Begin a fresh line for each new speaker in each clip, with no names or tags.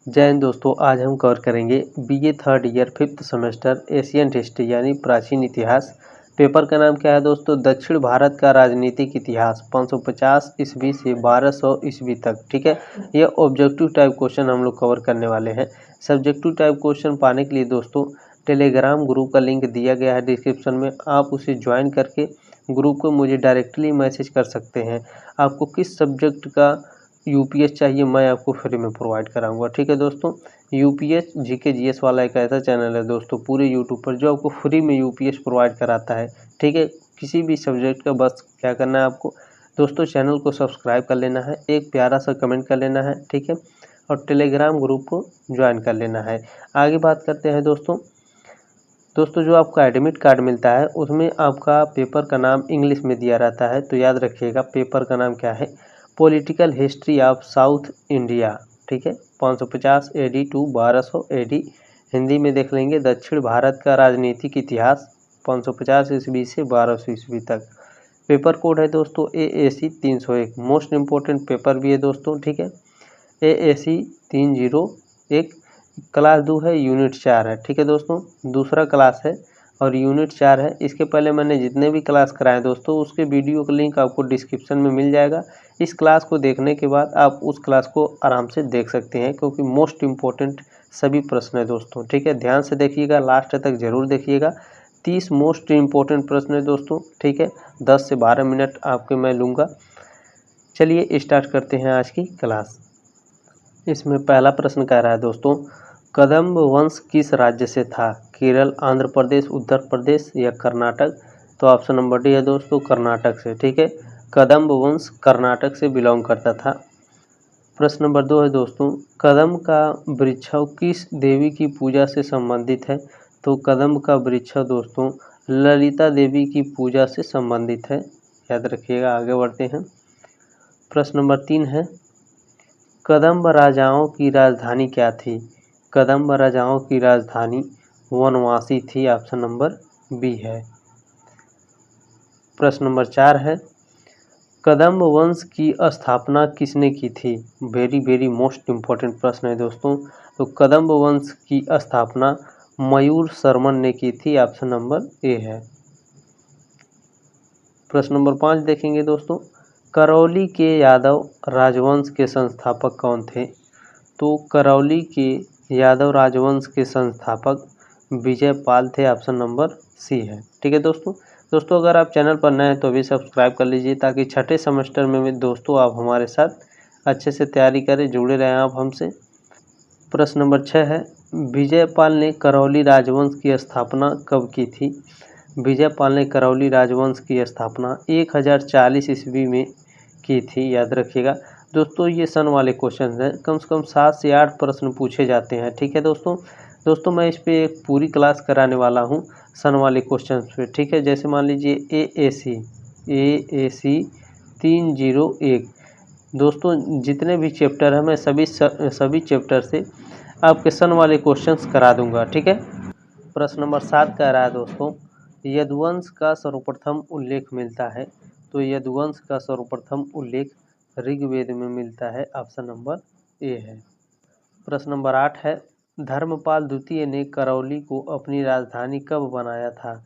जय हिंद दोस्तों, आज हम कवर करेंगे BA third year 5th semester Asian history यानी प्राचीन इतिहास। पेपर का नाम क्या है दोस्तों? दक्षिण भारत का राजनीतिक इतिहास 550 ईस्वी से 1200 ईस्वी तक। ठीक है, यह ऑब्जेक्टिव टाइप क्वेश्चन हम लोग कवर करने वाले हैं। सब्जेक्टिव टाइप क्वेश्चन पाने के लिए दोस्तों टेलीग्राम ग्रुप का लिंक दिया गया है डिस्क्रिप्शन में, आप उसे ज्वाइन करके ग्रुप को मुझे डायरेक्टली मैसेज कर सकते हैं। आपको किस सब्जेक्ट का यूपीएस चाहिए मैं आपको फ्री में प्रोवाइड कराऊंगा। ठीक है दोस्तों, यूपीएस जीके जीएस वाला एक ऐसा चैनल है दोस्तों पूरे यूट्यूब पर जो आपको फ्री में यूपीएस प्रोवाइड कराता है। ठीक है, किसी भी सब्जेक्ट का बस क्या करना है आपको दोस्तों, चैनल को सब्सक्राइब कर लेना है, एक प्यारा सा कमेंट कर लेना है। ठीक है, और टेलीग्राम ग्रुप को ज्वाइन कर लेना है। आगे बात करते हैं दोस्तों जो आपका एडमिट कार्ड मिलता है उसमें आपका पेपर का नाम इंग्लिश में दिया रहता है, तो याद रखिएगा पेपर का नाम क्या है, political history of south India. ठीक है, 550 एडी टू 1200 एडी। हिंदी में देख लेंगे दक्षिण भारत का राजनीतिक इतिहास 550 ईस्वी से 1200 ईस्वी तक। पेपर कोड है दोस्तों AAC 301, मोस्ट इम्पोर्टेंट पेपर भी है दोस्तों। ठीक है, AAC 301। क्लास 2 है, यूनिट 4 है। ठीक है दोस्तों, दूसरा क्लास है और यूनिट 4 है। इसके पहले मैंने जितने भी क्लास कराए दोस्तों उसके वीडियो का लिंक आपको डिस्क्रिप्शन में मिल जाएगा। इस क्लास को देखने के बाद आप उस क्लास को आराम से देख सकते हैं, क्योंकि मोस्ट इम्पोर्टेंट सभी प्रश्न है दोस्तों। ठीक है, ध्यान से देखिएगा, लास्ट तक जरूर देखिएगा। 30 मोस्ट इम्पोर्टेंट प्रश्न है दोस्तों। ठीक है, 10 से 12 मिनट आपके मैं लूँगा। चलिए स्टार्ट करते हैं आज की क्लास। इसमें पहला प्रश्न कह रहा है दोस्तों, कदम्ब वंश किस राज्य से था? केरल, आंध्र प्रदेश, उत्तर प्रदेश या कर्नाटक? तो ऑप्शन नंबर डी है दोस्तों, कर्नाटक से। ठीक है, कदम्ब वंश कर्नाटक से बिलोंग करता था। प्रश्न नंबर 2 है दोस्तों, कदम्ब का वृक्षव किस देवी की पूजा से संबंधित है? तो कदम्ब का वृक्षव दोस्तों ललिता देवी की पूजा से संबंधित है, याद रखिएगा। आगे बढ़ते हैं। प्रश्न नंबर 3 है, कदम्ब राजाओं की राजधानी क्या थी? कदम्ब राजाओं की राजधानी वनवासी थी, ऑप्शन नंबर बी है। प्रश्न नंबर 4 है, कदम्ब वंश की स्थापना किसने की थी? वेरी वेरी मोस्ट इम्पोर्टेंट प्रश्न है दोस्तों। तो कदम्ब वंश की स्थापना मयूर शर्मन ने की थी, ऑप्शन नंबर ए है। प्रश्न नंबर 5 देखेंगे दोस्तों, करौली के यादव राजवंश के संस्थापक कौन थे? तो करौली के यादव राजवंश के संस्थापक विजय पाल थे, ऑप्शन नंबर सी है। ठीक है दोस्तों अगर आप चैनल पर नए हैं तो अभी सब्सक्राइब कर लीजिए, ताकि छठे सेमेस्टर में दोस्तों आप हमारे साथ अच्छे से तैयारी करें, जुड़े रहें आप हमसे। प्रश्न नंबर 6 है, विजय पाल ने करौली राजवंश की स्थापना कब की थी? विजय पाल ने करौली राजवंश की स्थापना 1040 ईस्वी में की थी, याद रखिएगा। दोस्तों ये सन वाले क्वेश्चन हैं, कम से कम 7 से 8 प्रश्न पूछे जाते हैं। ठीक है दोस्तों मैं इस पर एक पूरी क्लास कराने वाला हूँ सन वाले क्वेश्चन पे। ठीक है, जैसे मान लीजिए AAC 301। दोस्तों जितने भी चैप्टर हैं मैं सभी चैप्टर से आपके सन वाले क्वेश्चंस करा दूंगा। ठीक है, प्रश्न नंबर 7 कह रहा है दोस्तों, यदुवंश का सर्वप्रथम उल्लेख मिलता है? तो यदुवंश का सर्वप्रथम उल्लेख ऋग्वेद में मिलता है, ऑप्शन नंबर ए है। प्रश्न नंबर 8 है, धर्मपाल द्वितीय ने करौली को अपनी राजधानी कब बनाया था?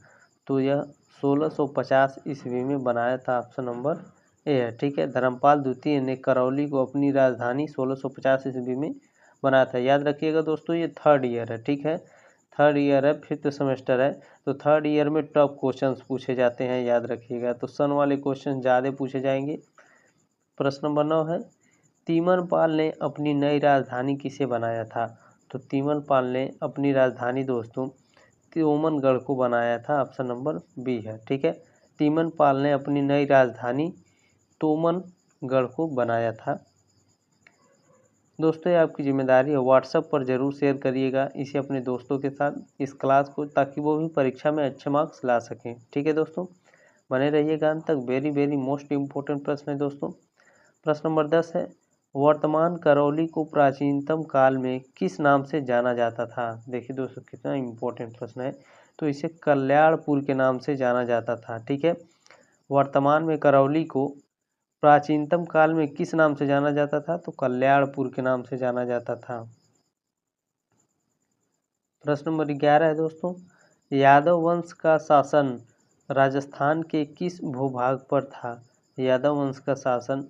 तो यह 1650 ईस्वी में बनाया था, ऑप्शन नंबर ए है। ठीक है, धर्मपाल द्वितीय ने करौली को अपनी राजधानी 1650 ईस्वी में बनाया था, याद रखिएगा दोस्तों। ये थर्ड ईयर है। ठीक है, थर्ड ईयर है, 5th सेमेस्टर है, तो थर्ड ईयर में टॉप क्वेश्चंस पूछे जाते हैं, याद रखिएगा। तो सन वाले क्वेश्चन ज़्यादा पूछे जाएंगे। प्रश्न नंबर 9 है, तिमरपाल ने अपनी नई राजधानी किसे बनाया था? तो तिमरपाल ने अपनी राजधानी दोस्तों तोमनगढ़ को बनाया था, ऑप्शन नंबर बी है। ठीक है, तिमरपाल ने अपनी नई राजधानी तोमनगढ़ को बनाया था। दोस्तों ये आपकी जिम्मेदारी है, व्हाट्सएप पर ज़रूर शेयर करिएगा इसे अपने दोस्तों के साथ, इस क्लास को, ताकि वो भी परीक्षा में अच्छे मार्क्स ला सकें। ठीक है दोस्तों, बने रहिएगा अंत तक। वेरी वेरी मोस्ट इम्पोर्टेंट प्रश्न है दोस्तों। प्रश्न नंबर 10 है, वर्तमान करौली को प्राचीनतम काल में किस नाम से जाना जाता था? देखिए दोस्तों कितना इम्पोर्टेंट प्रश्न है। तो इसे कल्याणपुर के नाम से जाना जाता था। ठीक है, वर्तमान में करौली को प्राचीनतम काल में किस नाम से जाना जाता था? तो कल्याणपुर के नाम से जाना जाता था। प्रश्न नंबर 11 है दोस्तों, यादव वंश का शासन राजस्थान के किस भूभाग पर था? यादव वंश का शासन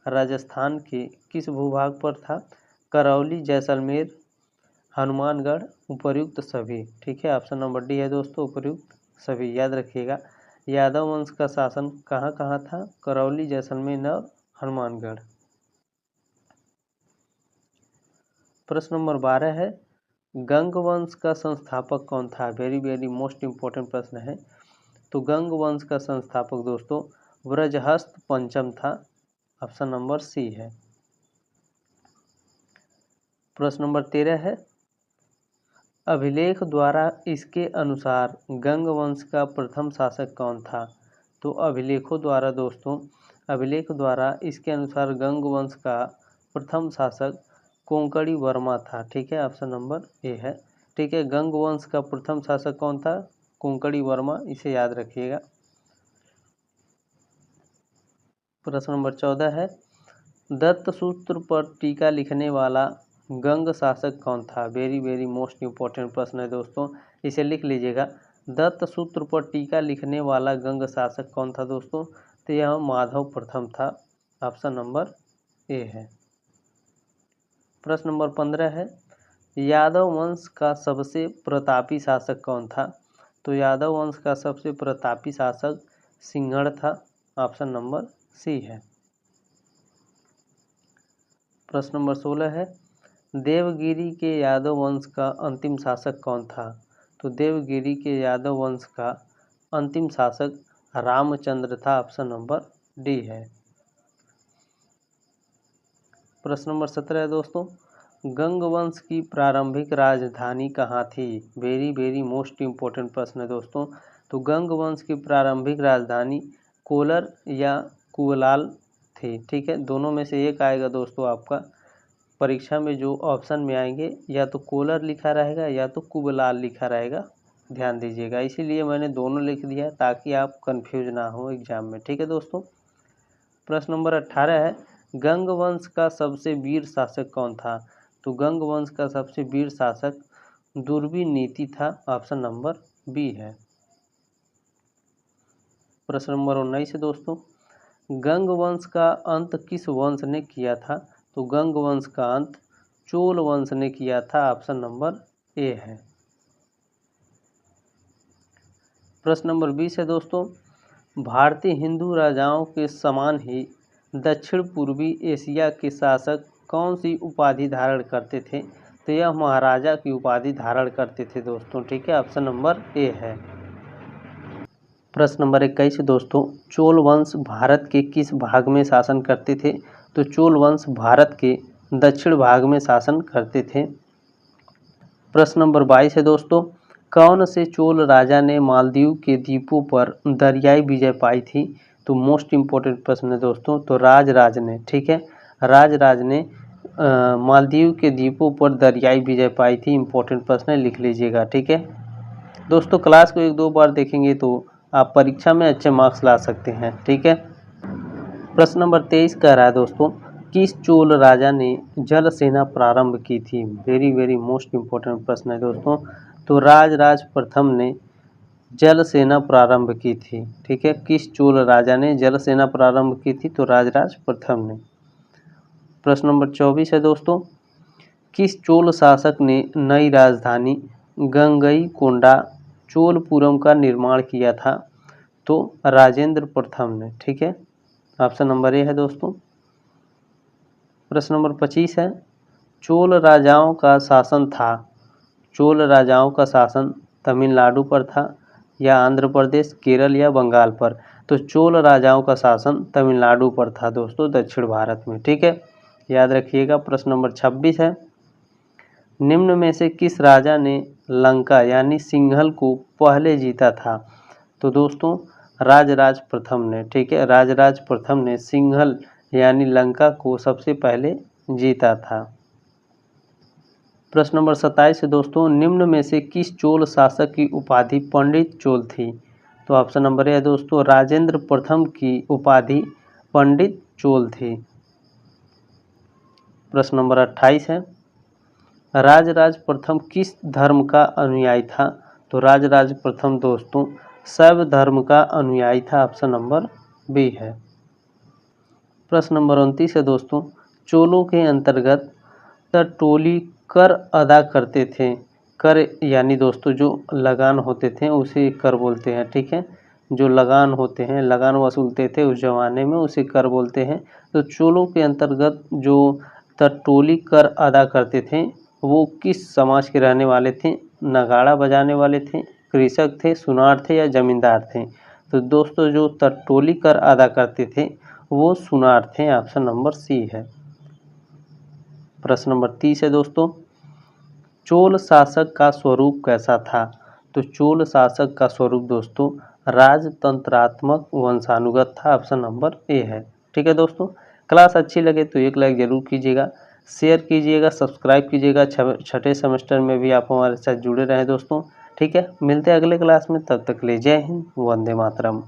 राजस्थान के किस भूभाग पर था? करौली, जैसलमेर, हनुमानगढ़, उपर्युक्त सभी। ठीक है, ऑप्शन नंबर डी है दोस्तों, उपर्युक्त सभी। याद रखिएगा, यादव वंश का शासन कहाँ कहाँ था? करौली, जैसलमेर और हनुमानगढ़। प्रश्न नंबर 12 है, गंग वंश का संस्थापक कौन था? वेरी वेरी मोस्ट इम्पोर्टेंट प्रश्न है। तो गंग वंश का संस्थापक दोस्तों व्रजहस्त पंचम था। ऑप्शन नंबर सी है। प्रश्न नंबर 13 है, अभिलेख द्वारा इसके अनुसार गंग वंश का प्रथम शासक कौन था? तो अभिलेखों द्वारा दोस्तों, अभिलेख द्वारा इसके अनुसार गंग वंश का प्रथम शासक कोंकणी वर्मा था। ठीक है, ऑप्शन नंबर ए है। ठीक है, गंग वंश का प्रथम शासक कौन था? कोंकणी वर्मा, इसे याद रखिएगा। प्रश्न नंबर 14 है, दत्त सूत्र पर टीका लिखने वाला गंग शासक कौन था? वेरी वेरी मोस्ट इम्पोर्टेंट प्रश्न है दोस्तों, इसे लिख लीजिएगा। दत्त सूत्र पर टीका लिखने वाला गंग शासक कौन था दोस्तों? तो यह माधव प्रथम था। ऑप्शन नंबर ए है। प्रश्न नंबर 15 है, यादव वंश का सबसे प्रतापी शासक कौन था? तो यादव वंश का सबसे प्रतापी शासक सिंहड़ था। ऑप्शन नंबर सी है। प्रश्न नंबर 16 है, देवगिरी के यादव वंश का अंतिम शासक कौन था? तो देवगिरी के यादव वंश का अंतिम शासक रामचंद्र था। ऑप्शन नंबर डी है। प्रश्न नंबर 17 है दोस्तों, गंग वंश की प्रारंभिक राजधानी कहाँ थी? वेरी वेरी मोस्ट इम्पोर्टेंट प्रश्न है दोस्तों। तो गंग वंश की प्रारंभिक राजधानी कोलर या कुबलाल थी। ठीक है, दोनों में से एक आएगा दोस्तों। आपका परीक्षा में जो ऑप्शन में आएंगे या तो कोलर लिखा रहेगा या तो कुबलाल लिखा रहेगा, ध्यान दीजिएगा। इसीलिए मैंने दोनों लिख दिया ताकि आप कंफ्यूज ना हो एग्जाम में। ठीक है दोस्तों। प्रश्न नंबर 18 है, गंग वंश का सबसे वीर शासक कौन था? तो गंग वंश का सबसे वीर शासक दुर्विनीति था। ऑप्शन नंबर बी है। प्रश्न नंबर 19 है दोस्तों, गंग वंश का अंत किस वंश ने किया था? तो गंग वंश का अंत चोल वंश ने किया था। ऑप्शन नंबर ए है। प्रश्न नंबर 20 है दोस्तों, भारतीय हिंदू राजाओं के समान ही दक्षिण पूर्वी एशिया के शासक कौन सी उपाधि धारण करते थे? तो यह महाराजा की उपाधि धारण करते थे दोस्तों। ठीक है, ऑप्शन नंबर ए है। प्रश्न नंबर 21 दोस्तों, चोल वंश भारत के किस भाग में शासन करते थे? तो चोल वंश भारत के दक्षिण भाग में शासन करते थे। प्रश्न नंबर 22 है दोस्तों, कौन से चोल राजा ने मालदीव के द्वीपों पर दरियाई विजय पाई थी? तो मोस्ट इम्पोर्टेंट प्रश्न है दोस्तों, तो राजराज ने। ठीक है, राजराज ने मालदीव के द्वीपों पर दरियाई विजय पाई थी। इम्पोर्टेंट प्रश्न है, लिख लीजिएगा। ठीक है दोस्तों, क्लास को 1-2 बार देखेंगे तो आप परीक्षा में अच्छे मार्क्स ला सकते हैं। ठीक है, प्रश्न नंबर 23 कह रहा है दोस्तों, किस चोल राजा ने जल सेना प्रारंभ की थी? वेरी वेरी मोस्ट इम्पोर्टेंट प्रश्न है दोस्तों, तो राजराज प्रथम ने जल सेना प्रारंभ की थी। ठीक है, किस चोल राजा ने जल सेना प्रारंभ की थी? तो राजराज प्रथम ने। प्रश्न नंबर 24 है दोस्तों, किस चोल शासक ने नई राजधानी गंगईकोंडा चोलपुरम का निर्माण किया था? तो राजेंद्र प्रथम ने। ठीक है, ऑप्शन नंबर ए है दोस्तों। प्रश्न नंबर 25 है, चोल राजाओं का शासन था, चोल राजाओं का शासन तमिलनाडु पर था या आंध्र प्रदेश, केरल या बंगाल पर? तो चोल राजाओं का शासन तमिलनाडु पर था दोस्तों, दक्षिण भारत में। ठीक है, याद रखिएगा। प्रश्न नंबर 26 है, निम्न में से किस राजा ने लंका यानी सिंघल को पहले जीता था? तो दोस्तों राजराज प्रथम ने। ठीक है, राजराज प्रथम ने सिंघल यानी लंका को सबसे पहले जीता था। प्रश्न नंबर 27 है दोस्तों, निम्न में से किस चोल शासक की उपाधि पंडित चोल थी? तो ऑप्शन नंबर ए है दोस्तों, राजेंद्र प्रथम की उपाधि पंडित चोल थी। प्रश्न नंबर 28 है, राजराज प्रथम किस धर्म का अनुयायी था? तो राजराज प्रथम दोस्तों शैव धर्म का अनुयायी था। ऑप्शन नंबर बी है। प्रश्न नंबर 29 है दोस्तों, चोलों के अंतर्गत टोली कर अदा करते थे। कर यानी दोस्तों जो लगान होते थे उसे कर बोलते हैं, ठीक है। जो लगान होते हैं, लगान वसूलते थे उस जमाने में, उसे कर बोलते हैं। तो चोलों के अंतर्गत जो टोली कर अदा करते थे वो किस समाज के रहने वाले थे? नगाड़ा बजाने वाले थे, कृषक थे, सुनार थे या जमींदार थे? तो दोस्तों जो टोली कर अदा करते थे वो सुनार थे। ऑप्शन नंबर सी है। प्रश्न नंबर 30 है दोस्तों, चोल शासक का स्वरूप कैसा था? तो चोल शासक का स्वरूप दोस्तों राजतंत्रात्मक वंशानुगत था। ऑप्शन नंबर ए है। ठीक है दोस्तों, क्लास अच्छी लगे तो एक लाइक जरूर कीजिएगा, शेयर कीजिएगा, सब्सक्राइब कीजिएगा। छठे सेमेस्टर में भी आप हमारे साथ जुड़े रहें दोस्तों। ठीक है, मिलते हैं अगले क्लास में, तब तक ले जय हिंद, वंदे मातरम।